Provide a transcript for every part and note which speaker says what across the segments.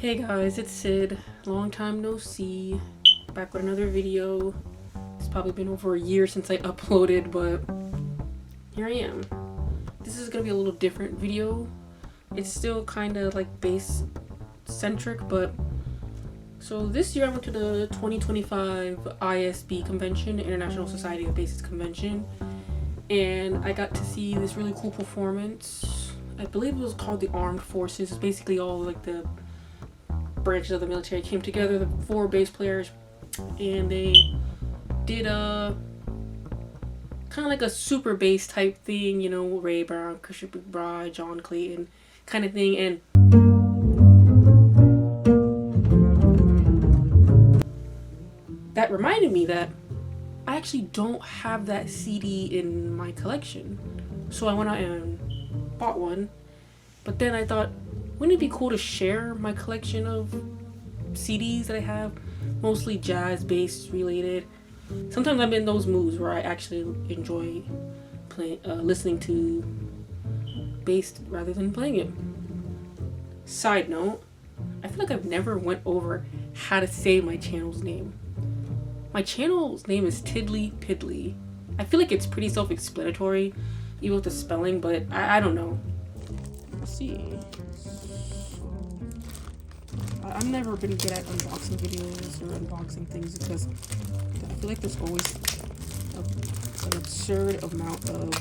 Speaker 1: Hey guys, it's Sid. Long time no see. Back with another video. It's probably been over a year since I uploaded, but here I am. This is gonna be a little different video. It's still kind of like bass centric, but so this year I went to the 2025 ISB convention, International Society of Bassists Convention, and I got to see this really cool performance. I believe it was called the Armed Forces. It's basically all like the branches of the military came together, the 4 bass players, and they did a kind of like a super bass type thing, you know, Ray Brown, Christian McBride, John Clayton kind of thing. And that reminded me that I actually don't have that CD in my collection, so I went out and bought one. But then I thought, wouldn't it be cool to share my collection of CDs that I have, mostly jazz, bass related? Sometimes I'm in those moods where I actually enjoy listening to bass rather than playing it. Side note, I feel like I've never went over how to say my channel's name. My channel's name is Tiddly Piddly. I feel like it's pretty self-explanatory, even with the spelling, but I don't know. Let's see. I've never been good at unboxing videos or unboxing things because I feel like there's always an absurd amount of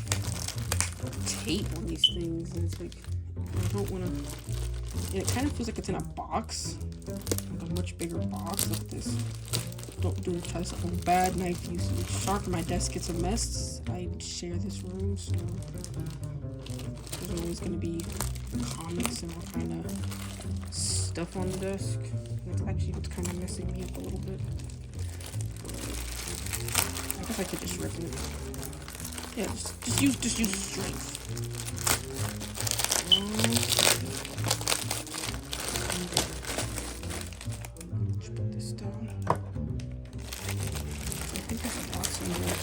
Speaker 1: tape on these things, and it's like I don't want to. And it kind of feels like it's in a box, like a much bigger box. Look at this. Don't do try something bad. Knife usage. Sharpen my desk. It's a mess. I share this room, so there's always going to be comics and all kind of stuff on the desk. That's actually what's kind of messing me up a little bit. I guess I could just rip it. Yeah, just use strength. Just put this down. I think that's a box in there.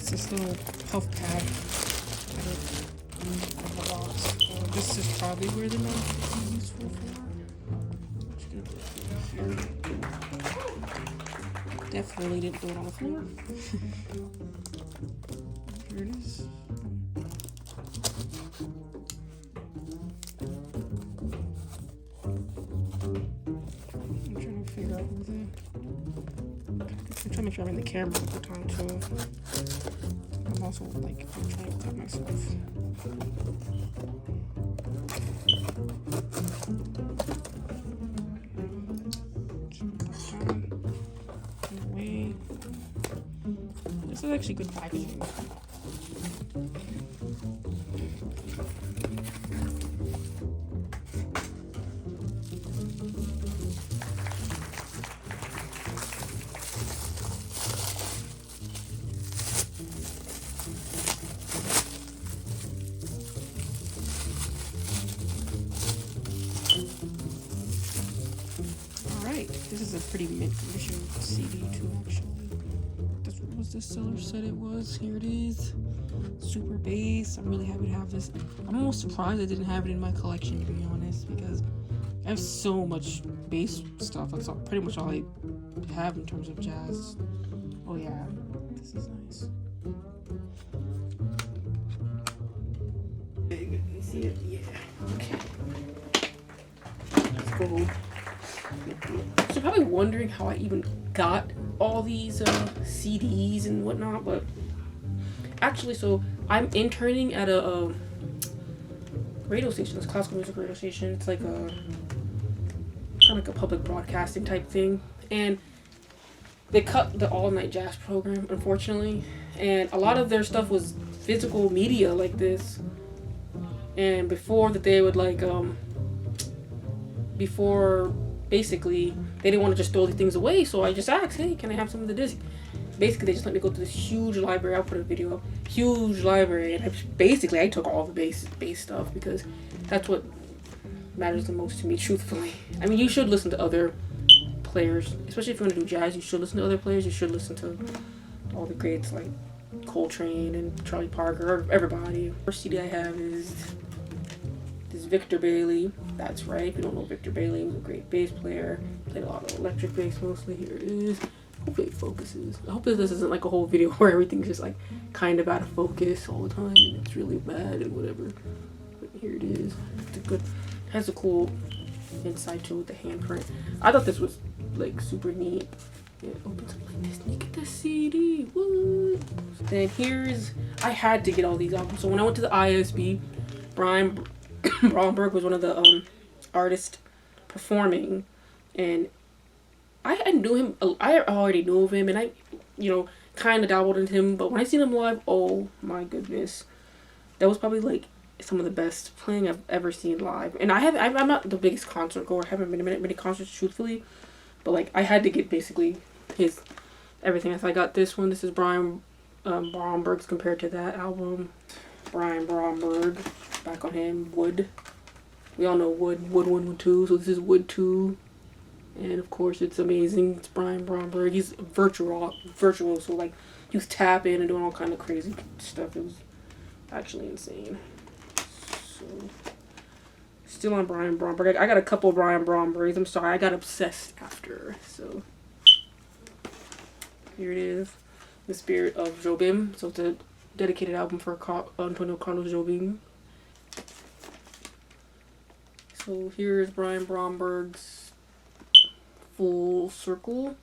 Speaker 1: This little puff pad of the box. This is probably where the knife is useful for. Definitely didn't do it on the floor. Here it is. I'm trying to figure out where I'm trying to make sure I'm in the camera at the time too. I'm also like I'm trying to protect myself. Away. This is actually good packaging. This is a pretty mint condition CD too, actually. That's what the seller said it was. Here it is. Super bass. I'm really happy to have this. I'm almost surprised I didn't have it in my collection, to be honest, because I have so much bass stuff. That's pretty much all I have in terms of jazz. Oh yeah, this is nice. You see it? Yeah. Okay. Let's go. So you're probably wondering how I even got all these CDs and whatnot, but actually, so I'm interning at a radio station. It's a classical music radio station. It's like a kind of like a public broadcasting type thing, and they cut the all-night jazz program, unfortunately, and a lot of their stuff was physical media like this. And before that, they would like before. Basically, they didn't want to just throw these things away, so I just asked, hey, can I have some of the disc? Basically, they just let me go to this huge library. I'll put a video up. Huge library, and I took all the bass stuff because that's what matters the most to me, truthfully. I mean, you should listen to other players, especially if you want to do jazz. You should listen to other players. You should listen to all the greats like Coltrane and Charlie Parker, or everybody. First CD I have is this Victor Bailey. That's right. If you don't know Victor Bailey, he was a great bass player. Played a lot of electric bass mostly. Here it is. Hopefully it focuses. I hope that this isn't like a whole video where everything's just like kind of out of focus all the time and it's really bad and whatever. But here it is. It's a good, it has a cool inside too with the handprint. I thought this was like super neat. It opens up like this. Look at the CD. What? Then here's, I had to get all these albums. So when I went to the ISB, Brian Bromberg was one of the artists performing, and I knew him. I already knew of him, and I, you know, kind of dabbled into him. But when I seen him live, oh my goodness, that was probably like some of the best playing I've ever seen live. And I'm not the biggest concert goer. I haven't been to many concerts, truthfully, but like I had to get basically his everything. So I got this one. This is Brian Bromberg's compared to that album. Brian Bromberg, back on him. Wood. We all know Wood. Wood 1, Wood 2. So this is Wood 2. And of course it's amazing. It's Brian Bromberg. He's virtual, so like he was tapping and doing all kind of crazy stuff. It was actually insane. So still on Brian Bromberg. I got a couple Brian Brombergs. I'm sorry, I got obsessed after. So here it is. The Spirit of Jobim. So it's a dedicated album for Antonio Carlos Jobim. So here's Brian Bromberg's Full Circle.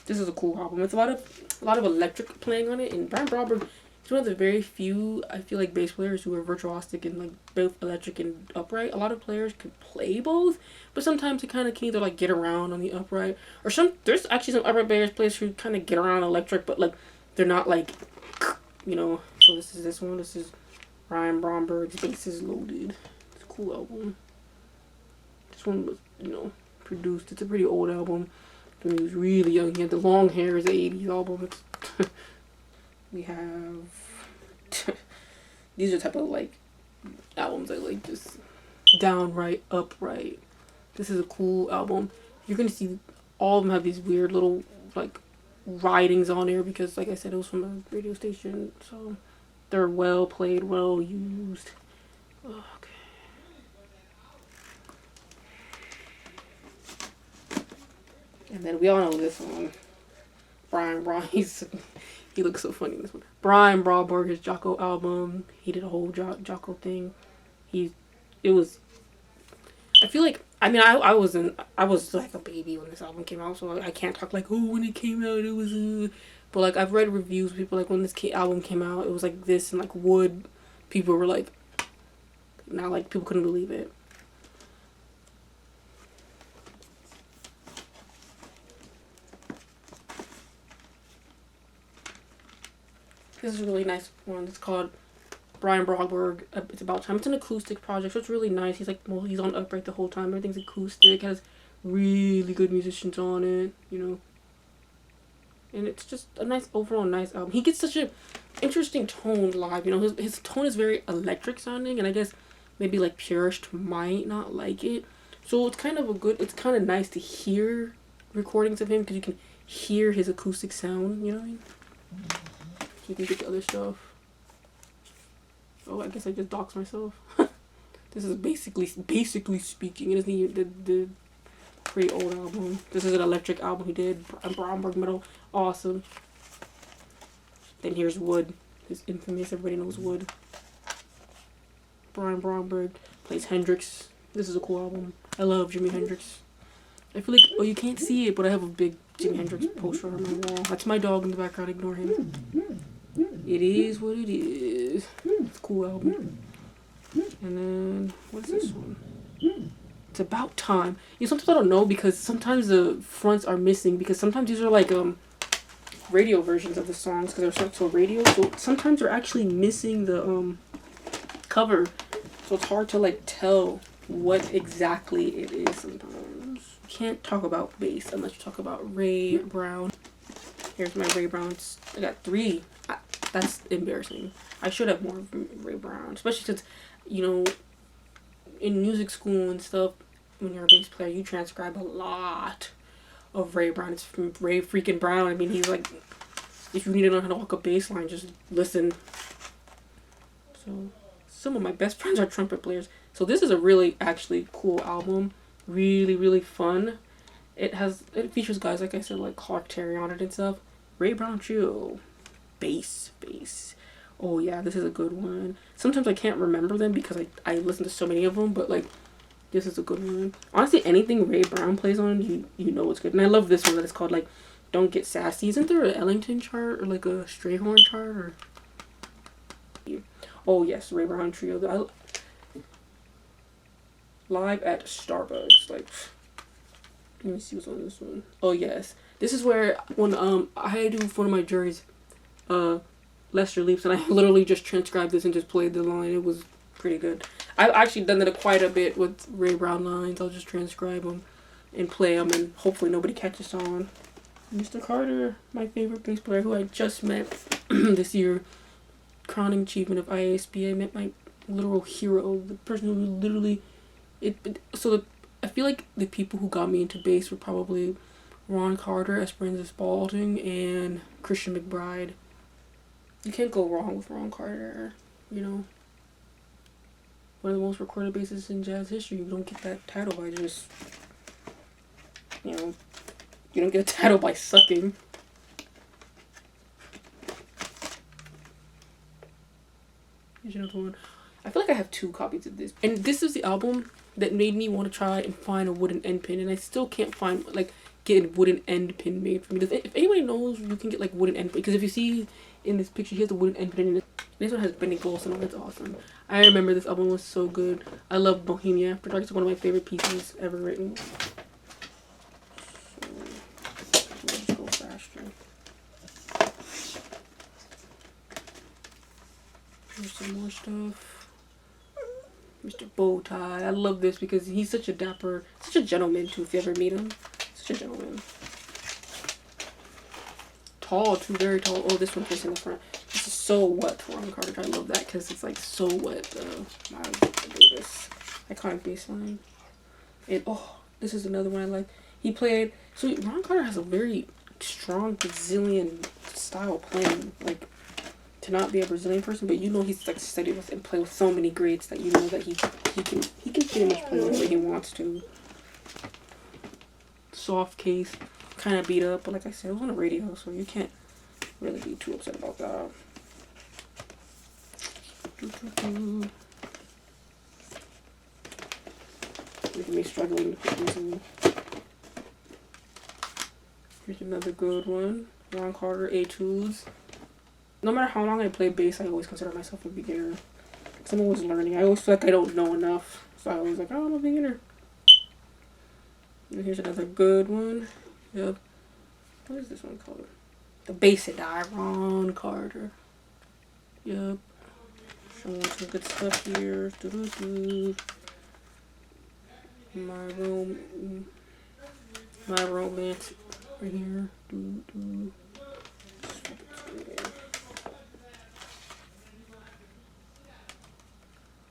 Speaker 1: This is a cool album. It's a lot of electric playing on it, and Brian Bromberg is one of the very few, I feel like, bass players who are virtuosic and like both electric and upright. A lot of players can play both, but sometimes they kind of can either like get around on the upright, or there's actually some upright bass players who kind of get around electric, but like they're not like, you know. So this is Brian Bromberg's Bases Loaded. It's a cool album. This one was, you know, produced. It's a pretty old album. When he was really young, he had the long hair. It's an 80s album. We have these are the type of like albums I like, just downright upright. This is a cool album. You're gonna see all of them have these weird little like writings on there because, like I said, it was from a radio station, so they're well played, well used. Okay. And then we all know this one. He looks so funny in this one. Brian Bromberg, his Jocko album. He did a whole Jocko thing. I feel like, I mean, I was like a baby when this album came out, so I can't talk like, oh, when it came out, it was, but like, I've read reviews, people like, when this album came out, it was like this, and like Wood, people were like, not like, people couldn't believe it. This is a really nice one. It's called Brian Bromberg. It's About Time. It's an acoustic project, so it's really nice. He's like, well, he's on upright the whole time. Everything's acoustic. Has really good musicians on it, you know. And it's just a nice, overall nice album. He gets such a interesting tone live, you know. His tone is very electric sounding, and I guess maybe like purists might not like it. So it's kind of it's kind of nice to hear recordings of him because you can hear his acoustic sound, you know what I mean? You can get the other stuff. Oh, I guess I just doxed myself. This is basically speaking. It isn't even the pretty old album. This is an electric album he did. Bromberg metal, awesome. Then here's Wood. His infamous. Everybody knows Wood. Brian Bromberg plays Hendrix. This is a cool album. I love Jimi Hendrix. I feel like, oh, you can't see it, but I have a big Jimi Hendrix poster on my wall. That's my dog in the background. Ignore him. It is what it is. It's a cool album. And then, what's this one? It's About Time. You know, sometimes I don't know because sometimes the fronts are missing because sometimes these are like radio versions of the songs because they're set to a radio. So sometimes they're actually missing the cover. So it's hard to like tell what exactly it is sometimes. You can't talk about bass unless you talk about Ray Brown. Here's my Ray Browns. I got 3. That's embarrassing. I should have more of Ray Brown, especially since, you know, in music school and stuff, when you're a bass player, you transcribe a lot of Ray Brown. It's from Ray freaking Brown. I mean, he's like, if you need to learn how to walk a bass line, just listen. So, some of my best friends are trumpet players. So this is a really actually cool album. Really, really fun. It features guys, like I said, like Clark Terry on it and stuff. Ray Brown Trio. Bass. Oh yeah, this is a good one. Sometimes I can't remember them because I listen to so many of them, but like, this is a good one. Honestly, anything Ray Brown plays on, you know it's good. And I love this one that is called like Don't Get Sassy. Isn't there an Ellington chart or like a Strayhorn chart or? Oh yes, Ray Brown Trio. Live at Starbucks. Like, let me see what's on this one. Oh yes, this is where when I had to do one of my juries, Lester Leaps, and I literally just transcribed this and just played the line. It was pretty good. I've actually done that quite a bit with Ray Brown lines. I'll just transcribe them and play them, and hopefully nobody catches on. Mr. Carter, my favorite bass player, who I just met this year, crowning achievement of IASB. I met my literal hero, the person who literally I feel like the people who got me into bass were probably Ron Carter, Esperanza Spalding, and Christian McBride. You can't go wrong with Ron Carter, you know. One of the most recorded bassists in jazz history. You don't get that title by just, you know, you don't get a title by sucking. Here's another one. I feel like I have 2 copies of this. And this is the album that made me want to try and find a wooden end pin. And I still can't find, like, get a wooden end pin made for me. If anybody knows, you can get, like, wooden end pin. Because if you see in this picture, here's the wooden end pin in it. This one has Benny Golson on it. It's awesome. I remember this album was so good. I love Bohemia After Dark. It's one of my favorite pieces ever written. So, let's go faster. Here's some more stuff. Mr. Bowtie. I love this because he's such a dapper, such a gentleman too, if you ever meet him. Such a gentleman. Tall too, very tall. Oh, this one fits in the front. This is So What, Ron Carter. I love that because it's like So What, Miles Davis. Iconic bass line. And oh, this is another one I like. He played, so Ron Carter has a very strong Brazilian style playing. Like, to not be a Brazilian person, but you know he's like studied with and played with so many greats that you know that he can pretty much play whatever he wants to. Soft case, kind of beat up, but like I said, it was on the radio, so you can't really be too upset about that. Look at me struggling to put these in. Here's another good one. Ron Carter Etudes. No matter how long I play bass, I always consider myself a beginner. Because I'm always learning. I always feel like I don't know enough. So I always like, oh, I'm a beginner. And here's another good one. Yep. What is this one called? The Bass It Die, Ron Carter. Yep. Showing some good stuff here. My romance right here.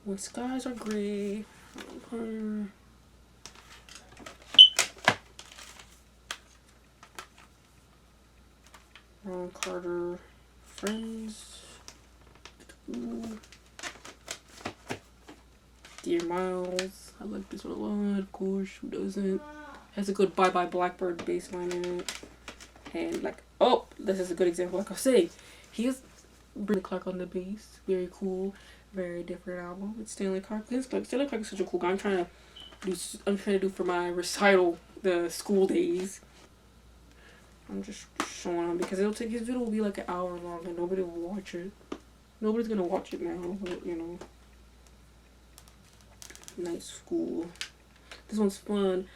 Speaker 1: When skies are gray. Ron Carter, Friends. Dear Miles. I like this one a lot, of course. Who doesn't? Has a good Bye Bye Blackbird bass line in it. And like, oh, this is a good example. Like I say, he has Stanley Clarke on the bass. Very cool. Very different album. It's Stanley Clarke. Stanley Clarke is such a cool guy. I'm trying to do for my recital the school days. I'm just showing him because it'll take his video will be like an hour long and nobody will watch it. Nobody's gonna watch it now, but you know. Nice school. This one's fun,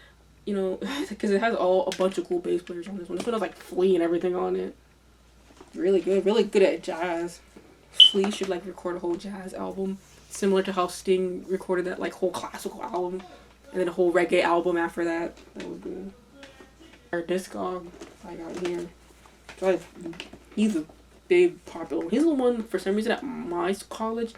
Speaker 1: you know, because it has a bunch of cool bass players on this one. This one has like Flea and everything on it. Really good at jazz. Flea should like record a whole jazz album, similar to how Sting recorded that like whole classical album, and then a whole reggae album after that. That would be our Discog I got here. So he's a big popular one. He's the one for some reason at my college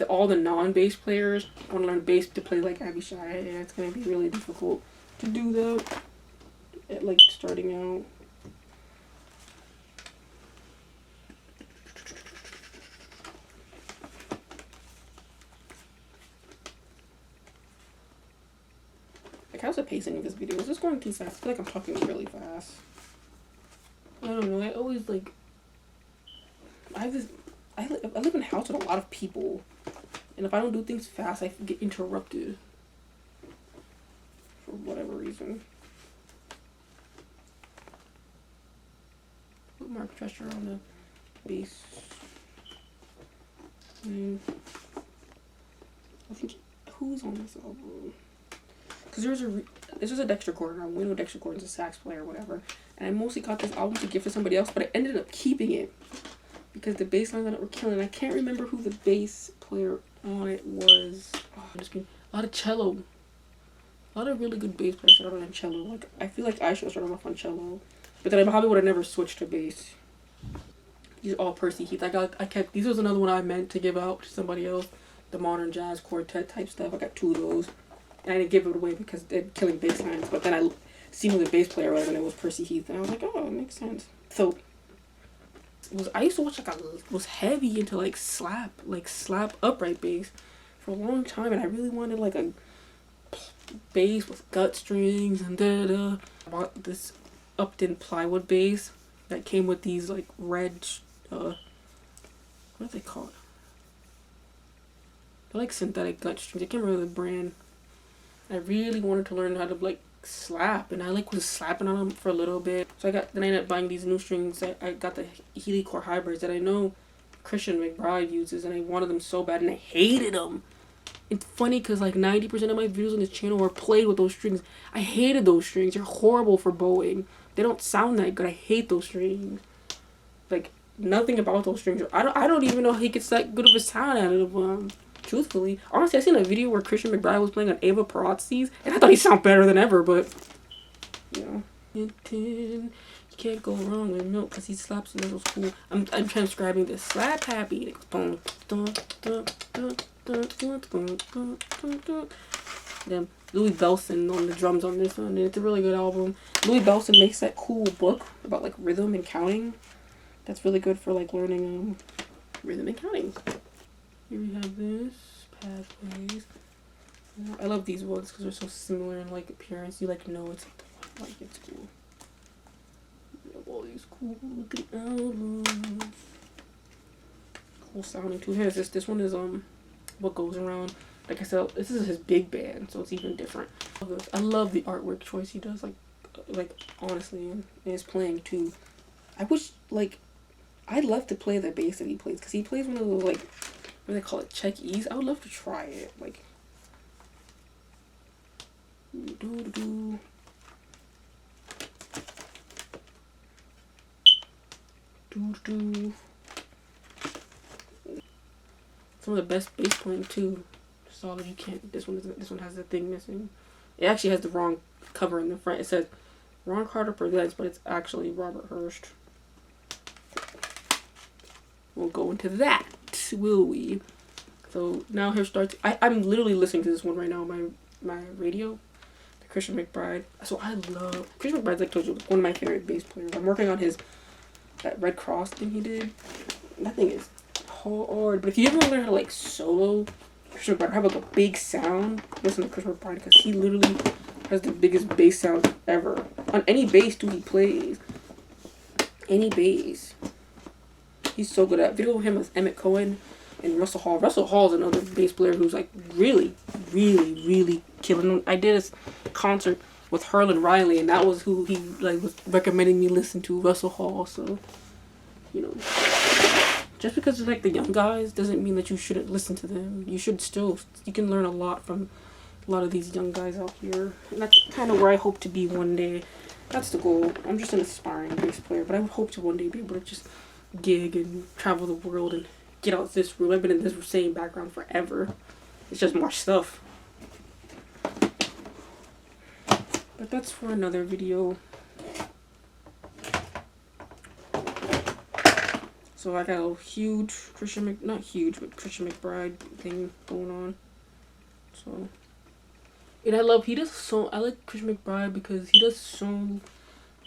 Speaker 1: all the non-bass players want to learn bass to play like Abby Shy, and it's gonna be really difficult to do that at like starting out. Like, how's the pacing of this video? Is this going too fast? I feel like I'm talking really fast. I don't know. I always like. I live in a house with a lot of people, and if I don't do things fast, I get interrupted for whatever reason. Put more pressure on the bass. I think who's on this album? Because this was a Dexter Gordon. We know Dexter Gordon's a sax player or whatever, and I mostly got this album to give to somebody else, but I ended up keeping it because the bass lines on it were killing. I can't remember who the bass player on it was. Oh, a lot of cello. A lot of really good bass players started on cello. Like, I feel like I should have started off on cello, but then I probably would have never switched to bass. These are all Percy Heath. These was another one I meant to give out to somebody else. The modern jazz quartet type stuff. I got 2 of those, and I didn't give it away because they're killing bass lines. But then I seen who the bass player was, and it was Percy Heath, and I was like, oh, it makes sense. So I used to watch was heavy into like slap upright bass for a long time, and I really wanted like a bass with gut strings and I bought this Upton plywood bass that came with these like red what are they called? They're like synthetic gut strings. I can't remember the brand. I really wanted to learn how to like slap, and I like was slapping on them for a little bit. So then I ended up buying these new strings. I got the Helicore hybrids that I know Christian McBride uses, and I wanted them so bad, and I hated them. It's funny because like 90% of my videos on this channel were played with those strings. I hated those strings. They're horrible for bowing. They don't sound that good. I hate those strings. Like, nothing about those strings. I don't even know how he gets that good of a sound out of them. Truthfully, honestly, I seen a video where Christian McBride was playing on Ava Perazzi's, and I thought he sounded better than ever. But you know, you can't go wrong with milk because he slaps and that was cool. I'm transcribing this slap happy. It goes boom, dun, dun, dun, dun, dun, dun, dun, dun. Then Louis Belson on the drums on this one, and it's a really good album. Louis Belson makes that cool book about like rhythm and counting. That's really good for like learning rhythm and counting. Here we have this, Pathways. I love these ones because they're so similar in like appearance. You like know it's the one. Like, it's cool. We have all these cool looking albums. Cool sounding too. Here's this one is What Goes Around. Like I said, this is his big band, so it's even different. I love the artwork choice he does. Like honestly, and his playing too. I wish like I'd love to play the bass that he plays because he plays one of those like. What do they call it? Check E's? I would love to try it. Like, some of the best bass playing too. Solid. You can't. This one has the thing missing. It actually has the wrong cover in the front. It says Ron Carter Presents, but it's actually Robert Hurst. We'll go into that, will we? So now here starts. I'm literally listening to this one right now on my radio, the Christian McBride. So I love Christian McBride's, like I told you, one of my favorite bass players. I'm working on that Red Cross thing he did. That thing is hard. But if you ever learn how to like solo Christian McBride, have like a big sound, listen to Christian McBride because he literally has the biggest bass sound ever on any bass dude he plays. Any bass. He's so good at video with him with Emmett Cohen and Russell Hall. Russell Hall is another bass player who's like really, really, really killing. I did a concert with Herlin Riley, and that was who he like was recommending me listen to, Russell Hall. So, you know, just because it's like the young guys doesn't mean that you shouldn't listen to them. You can learn a lot from a lot of these young guys out here, and that's kind of where I hope to be one day. That's the goal. I'm just an aspiring bass player, but I would hope to one day be able to just gig and travel the world and get out this room. I've been in this same background forever. It's just more stuff. But that's for another video. So I got a huge not huge, but Christian McBride thing going on. So, and I like Christian McBride because he does so,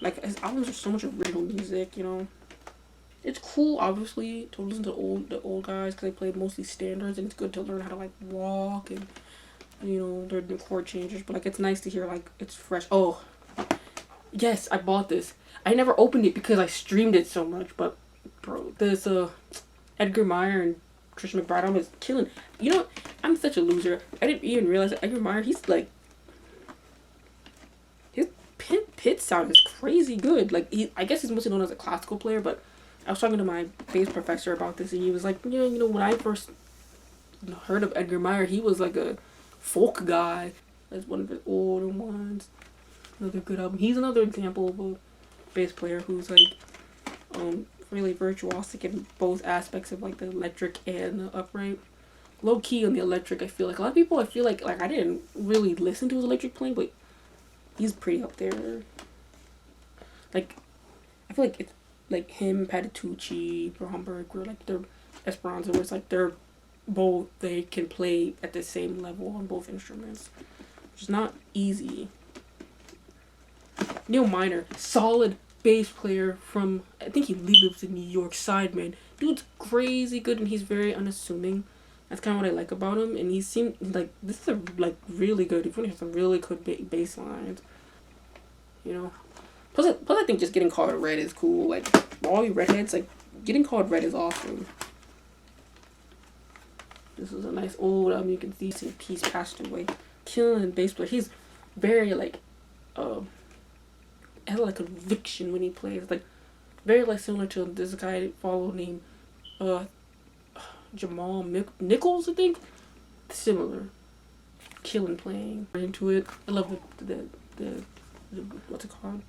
Speaker 1: like, his albums are so much original music, you know. It's cool, obviously, to listen to the old guys because they play mostly standards, and it's good to learn how to, like, walk and, you know, their chord changes. But, like, it's nice to hear, like, it's fresh. Oh, yes, I bought this. I never opened it because I streamed it so much, but, bro, this, Edgar Meyer and Christian McBride album is killing. You know, I'm such a loser. I didn't even realize that Edgar Meyer, he's, like, his pit sound is crazy good. Like, I guess he's mostly known as a classical player, but I was talking to my bass professor about this, and he was like, yeah, you know, when I first heard of Edgar Meyer, he was like a folk guy. That's one of the older ones. Another good album. He's another example of a bass player who's like really virtuosic in both aspects of like the electric and the upright. Low key on the electric, I feel like a lot of people. I feel like I didn't really listen to his electric playing, but he's pretty up there. Like, I feel like it's like him, Patitucci, Bromberg, were like they're Esperanza, where it's like they can play at the same level on both instruments, which is not easy. Neil Miner, solid bass player from, I think he lives in New York, Sideman. Dude's crazy good, and he's very unassuming. That's kind of what I like about him, and he seemed like this is like really good. He's going to have some really good bass lines, you know. Plus I think just getting called red is cool. Like, all you redheads, like, getting called red is awesome. This is a nice old album. You can see some piece passed away. Killing bass player. He's very, like, has, like, conviction when he plays. Like, very, like, similar to this guy I follow named, Jamal Nichols, I think. Similar. Killing playing. Into it. I love the what's it called?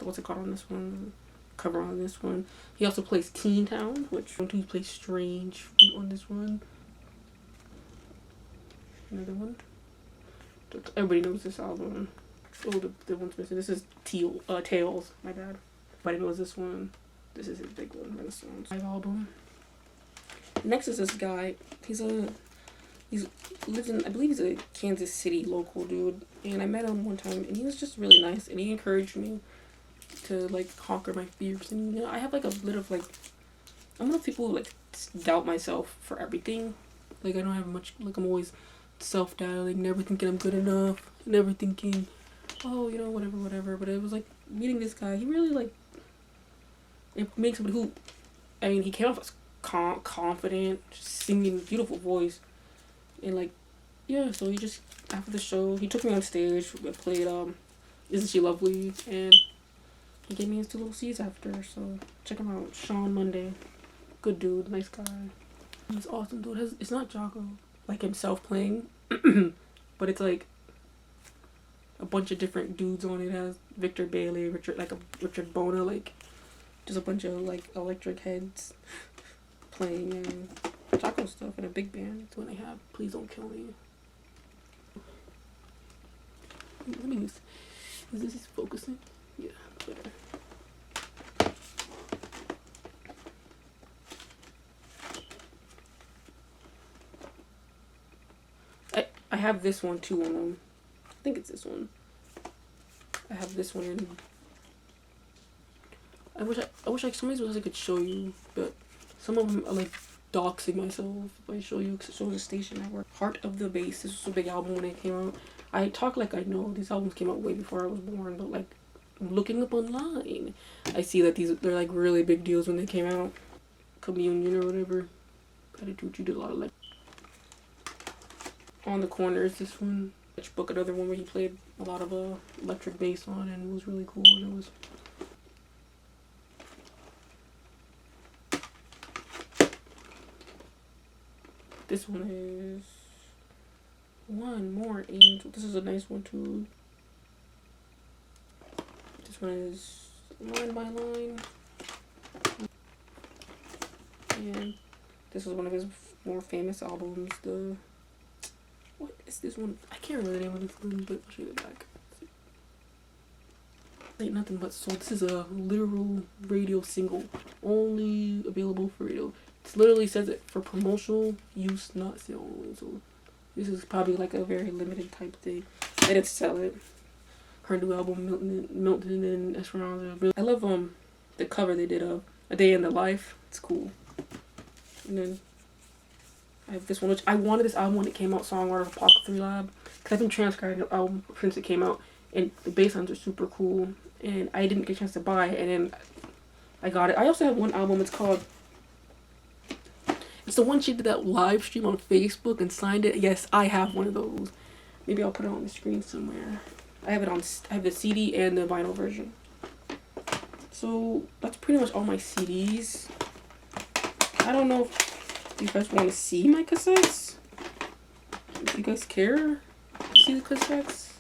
Speaker 1: What's it called on this one? Cover on this one. He also plays Teen Town, which he plays Strange on this one. Another one. Everybody knows this album. Oh, the one's missing. This is Tails. My bad. Everybody knows this one. This is his big one. Renaissance album. Next is this guy. He lives in, I believe he's a Kansas City local dude, and I met him one time, and he was just really nice, and he encouraged me to, like, conquer my fears. And, you know, I have, like, a bit of, like, I'm one of people who, like, doubt myself for everything. Like, I don't have much, like, I'm always self-doubting, never thinking I'm good enough, never thinking, oh, you know, whatever. But it was, like, meeting this guy, he really, like, it makes somebody who, I mean, he came off as confident, just singing, beautiful voice, and, like, yeah, so he just, after the show, he took me on stage, we played, Isn't She Lovely, and he gave me his 2 little C's after, so check him out. Sean Monday. Good dude, nice guy. He's awesome, dude. It's not Jocko, like, himself playing, but it's, like, a bunch of different dudes on it. It has Victor Bailey, Richard Bona, like, just a bunch of, like, electric heads playing, and Jocko stuff in a big band. That's what I have. Please Don't Kill Me. Let me use, is this focusing? Yeah, better. I have this one too on them. I think it's this one. I have this one in. I wish some of these ones I could show you, but some of them are like doxing myself if I show you, because it shows a station network. Heart of the Bass. This was a big album when it came out. I talk like I know these albums came out way before I was born, but like looking up online, I see that they're like really big deals when they came out. Communion or whatever. Patitucci did a lot of like. On the Corner is this one. Book, another one where he played a lot of electric bass on, and it was really cool. And it was. This one is One More Angel. This is a nice one too. This one is Line by Line. And this is one of his more famous albums. What is this one? I can't remember the name of this one, but I'll show you the back. Ain't nothing but soul. This is a literal radio single, only available for radio. It literally says it for promotional use, not sale only. So this is probably like a very limited type thing. They didn't sell it. Her new album, Milton and Esperanza. I love the cover they did of A Day in the Life. It's cool. And then I have this one, which I wanted this album when it came out, Songwriter of Pocket 3 Lab, because I've been transcribing the album since it came out, and the bass lines are super cool, and I didn't get a chance to buy it, and then I got it. I also have one album, it's the one she did that live stream on Facebook and signed it. Yes, I have one of those. Maybe I'll put it on the screen somewhere. I have the CD and the vinyl version. So that's pretty much all my CDs. I don't know if you guys want to see my cassettes. If you guys care to see the cassettes,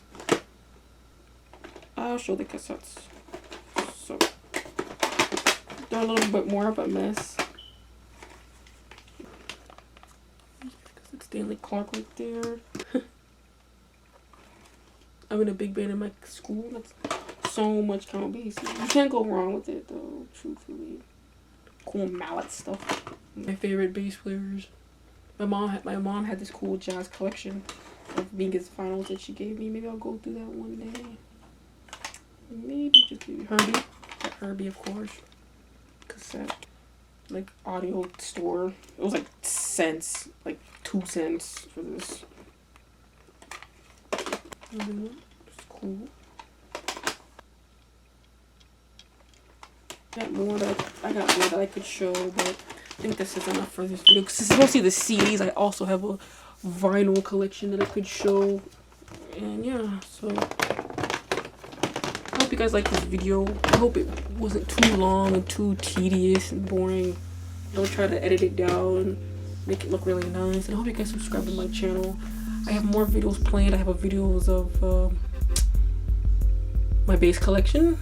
Speaker 1: I'll show the cassettes. So they're a little bit more of a mess. It's Stanley Clark right there. I'm in a big band in my school. That's so much count bass. You can't go wrong with it though, truthfully. Cool mallet stuff. My favorite bass players. My mom had this cool jazz collection of Mingus finals that she gave me. Maybe I'll go through that one day. Maybe just Herbie. Herbie, of course. Cassette. Like audio store. It was like cents. Like 2 cents for this. It's cool. I got more that I could show, but I think this is enough for this video. Because this is mostly the CDs. I also have a vinyl collection that I could show. And yeah, so I hope you guys liked this video. I hope it wasn't too long and too tedious and boring. Don't try to edit it down and make it look really nice. And I hope you guys subscribe to my channel. I have more videos planned. I have videos of my bass collection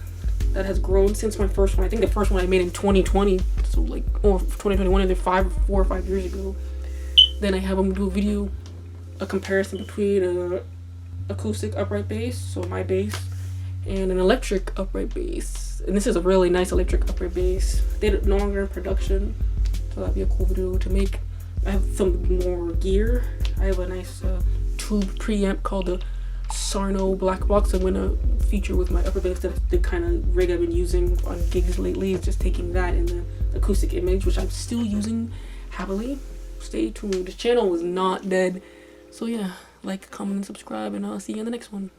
Speaker 1: that has grown since my first one. I think the first one I made in 2020, so like, or 2021, either 4 or 5 years ago. Then I have them do a video, a comparison between a acoustic upright bass, so my bass, and an electric upright bass. And this is a really nice electric upright bass. They did it longer in production, so that'd be a cool video to make. I have some more gear. I have a nice tube preamp called the Sarno Black Box. I'm gonna feature with my upper bass. That's the kind of rig I've been using on gigs lately. It's just taking that and the acoustic image, which I'm still using happily. Stay tuned. The channel is not dead. So yeah, like, comment, and subscribe, and I'll see you in the next one.